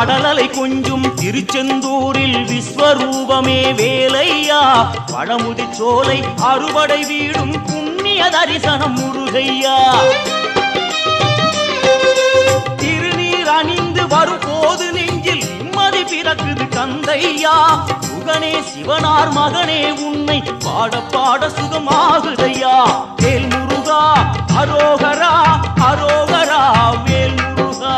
கடலலை கொஞ்சும் திருச்செந்தூரில் விஸ்வரூபமே வேலையா பழமுதி சோலை அறுபடை வீடும் புண்ணிய தரிசனம் முருகையா திருநீர் அணிந்து வரும் போது நெஞ்சில் நிம்மதி பிறக்குது கந்தையா சுகனே சிவனார் மகனே உன்னை பாட பாட சுகமாகுதையா வேல் முருகா அரோகரா அரோகரா வேல் முருகா